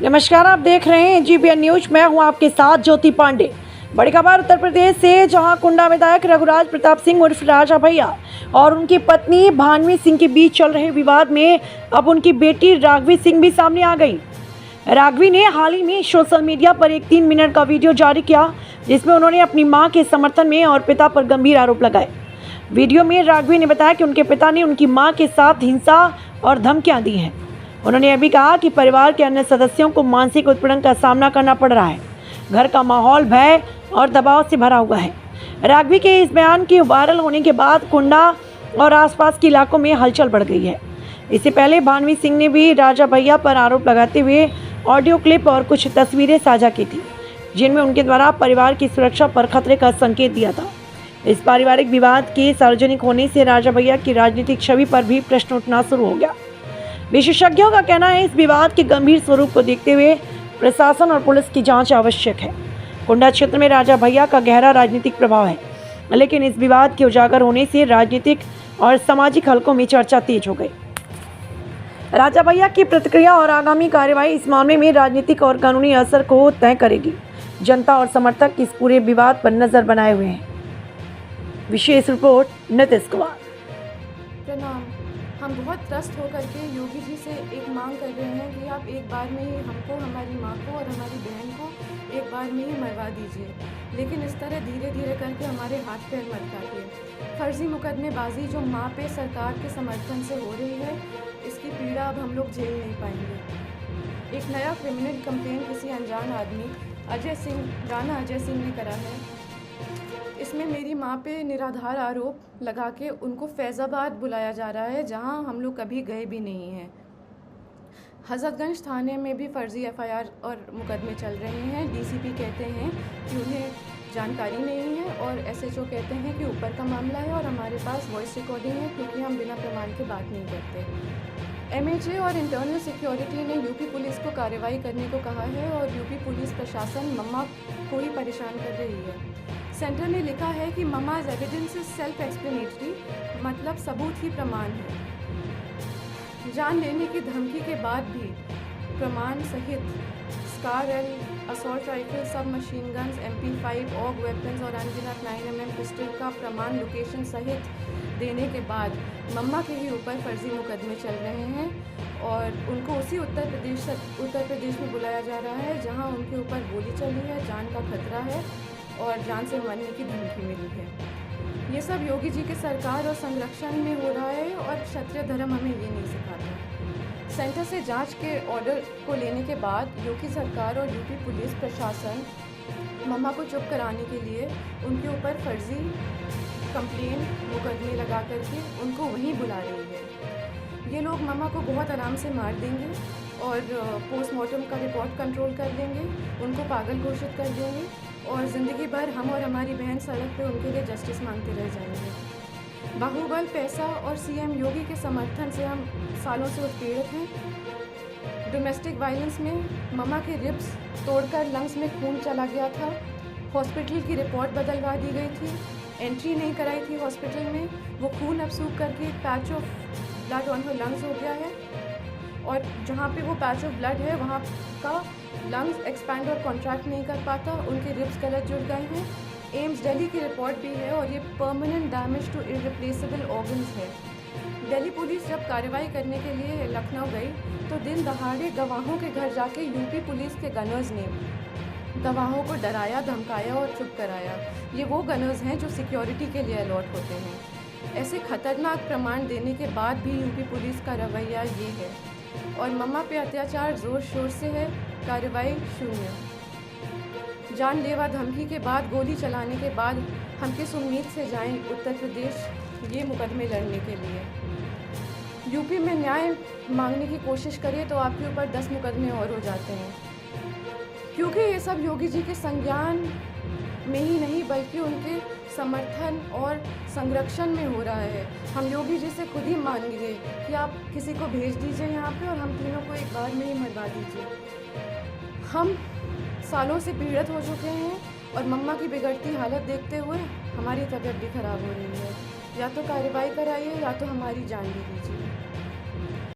नमस्कार, आप देख रहे हैं GBN न्यूज। मैं हूं आपके साथ ज्योति पांडे। बड़ी खबर उत्तर प्रदेश से, जहां कुंडा विधायक रघुराज प्रताप सिंह उर्फ राजा भैया और उनकी पत्नी भानवी सिंह के बीच चल रहे विवाद में अब उनकी बेटी राघवी सिंह भी सामने आ गई। राघवी ने हाल ही में सोशल मीडिया पर एक 3 मिनट का वीडियो जारी किया, जिसमें उन्होंने अपनी मां के समर्थन में और पिता पर गंभीर आरोप लगाए। वीडियो में राघवी ने बताया कि उनके पिता ने उनकी मां के साथ हिंसा और धमकियां दी हैं। उन्होंने यह भी कहा कि परिवार के अन्य सदस्यों को मानसिक उत्पीड़न का सामना करना पड़ रहा है। घर का माहौल भय और दबाव से भरा हुआ है। राघवी के इस बयान के वायरल होने के बाद कुंडा और आसपास के इलाकों में हलचल बढ़ गई है। इससे पहले भानवी सिंह ने भी राजा भैया पर आरोप लगाते हुए ऑडियो क्लिप और कुछ तस्वीरें साझा की थी, जिनमें उनके द्वारा परिवार की सुरक्षा पर खतरे का संकेत दिया था। इस पारिवारिक विवाद के सार्वजनिक होने से राजा भैया की राजनीतिक छवि पर भी प्रश्न उठना शुरू हो गया। विशेषज्ञों का कहना है, इस विवाद के गंभीर स्वरूप को देखते हुए प्रशासन और पुलिस की जांच आवश्यक है। कुंडा क्षेत्र में राजा भैया का गहरा राजनीतिक प्रभाव है, लेकिन इस विवाद के उजागर होने से राजनीतिक और सामाजिक हलकों में चर्चा तेज हो गई। राजा भैया की प्रतिक्रिया और आगामी कार्रवाई इस मामले में राजनीतिक और कानूनी असर को तय करेगी। जनता और समर्थक इस पूरे विवाद पर नजर बनाए हुए हैं। विशेष रिपोर्ट नीतीश कुमार। प्रणाम। हम बहुत त्रस्त होकर के योगी जी से एक मांग कर रहे हैं कि आप एक बार में ही हमको, हमारी माँ को और हमारी बहन को एक बार में ही मरवा दीजिए, लेकिन इस तरह धीरे धीरे करके हमारे हाथ पैर मत काटिए। फर्जी मुकदमेबाजी जो माँ पे सरकार के समर्थन से हो रही है, इसकी पीड़ा अब हम लोग झेल नहीं पाएंगे। एक नया क्रिमिनल कंप्लेन किसी अनजान आदमी राणा अजय सिंह ने करा है। इसमें मेरी माँ पे निराधार आरोप लगा के उनको फैज़ाबाद बुलाया जा रहा है, जहाँ हम लोग कभी गए भी नहीं हैं। हज़रतगंज थाने में भी फर्जी FIR और मुकदमे चल रहे हैं। DCP कहते हैं कि उन्हें जानकारी नहीं है और SHO कहते हैं कि ऊपर का मामला है और हमारे पास वॉइस रिकॉर्डिंग है, क्योंकि हम बिना प्रमाण के बात नहीं करते। MHA और इंटरनल सिक्योरिटी ने UP पुलिस को कार्रवाई करने को कहा है और UP पुलिस प्रशासन मम्मा को ही परेशान कर रही है। सेंटर ने लिखा है कि mamma's evidence is self explanatory, मतलब सबूत ही प्रमाण है। जान लेने की धमकी के बाद भी प्रमाण सहित SCAR L, assault rifle, sub machine guns, MP5, AUG weapons और अनगिनत 9mm पिस्टल का प्रमाण लोकेशन सहित देने के बाद मम्मा के ही ऊपर फर्जी मुकदमे चल रहे हैं और उनको उसी उत्तर प्रदेश में बुलाया जा रहा है, जहां उनके ऊपर गोली चली है, जान का खतरा है और जान से मरने की धमकी मिली है। ये सब योगी जी के सरकार और संरक्षण में हो रहा है और क्षत्रिय धर्म हमें ये नहीं सिखाता। सेंटर से जांच के ऑर्डर को लेने के बाद योगी सरकार और UP पुलिस प्रशासन मम्मा को चुप कराने के लिए उनके ऊपर फर्जी कंप्लेन मुकदमे लगा करके उनको वहीं बुला रही है। ये लोग मम्मा को बहुत आराम से मार देंगे और पोस्टमार्टम का रिपोर्ट कंट्रोल कर देंगे, उनको पागल घोषित कर देंगे और ज़िंदगी भर हम और हमारी बहन सड़क पे उनके लिए जस्टिस मांगते रह जाएंगे। बाहुबल, पैसा और CM योगी के समर्थन से हम सालों से उत्पीड़ित हैं। डोमेस्टिक वायलेंस में मम्मा के रिब्स तोड़कर लंग्स में खून चला गया था। हॉस्पिटल की रिपोर्ट बदलवा दी गई थी, एंट्री नहीं कराई थी हॉस्पिटल में। वो खून अब सूख करके एक patch of blood on her lungs हो गया है और जहाँ पे वो पैच ऑफ ब्लड है वहाँ का लंग्स एक्सपैंड और कॉन्ट्रैक्ट नहीं कर पाता, उनके रिब्स गलत जुड़ गए हैं। एम्स दिल्ली की रिपोर्ट भी है और ये permanent damage to irreplaceable organs है। दिल्ली पुलिस जब कार्रवाई करने के लिए लखनऊ गई तो दिन दहाड़े गवाहों के घर जाके UP पुलिस के गनर्स ने गवाहों को डराया, धमकाया और चुप कराया। ये वो गनर्स हैं जो सिक्योरिटी के लिए अलॉट होते हैं। ऐसे खतरनाक प्रमाण देने के बाद भी UP पुलिस का रवैया ये है और मम्मा पे अत्याचार जोर शोर से है, कार्रवाई शून्य। जानलेवा धमकी के बाद, गोली चलाने के बाद हम किस उम्मीद से जाएं उत्तर प्रदेश ये मुकदमे लड़ने के लिए। UP में न्याय मांगने की कोशिश करिए तो आपके ऊपर 10 मुकदमे और हो जाते हैं, क्योंकि ये सब योगी जी के संज्ञान में ही नहीं बल्कि उनके समर्थन और संरक्षण में हो रहा है। हम योगी जी से खुद ही मांगेंगे कि आप किसी को भेज दीजिए यहाँ पे और हम तीनों को एक बार में ही मरवा दीजिए। हम सालों से पीड़ित हो चुके हैं और मम्मा की बिगड़ती हालत देखते हुए हमारी तबीयत भी खराब हो रही है। या तो कार्रवाई कराइए या तो हमारी जान ले लीजिए।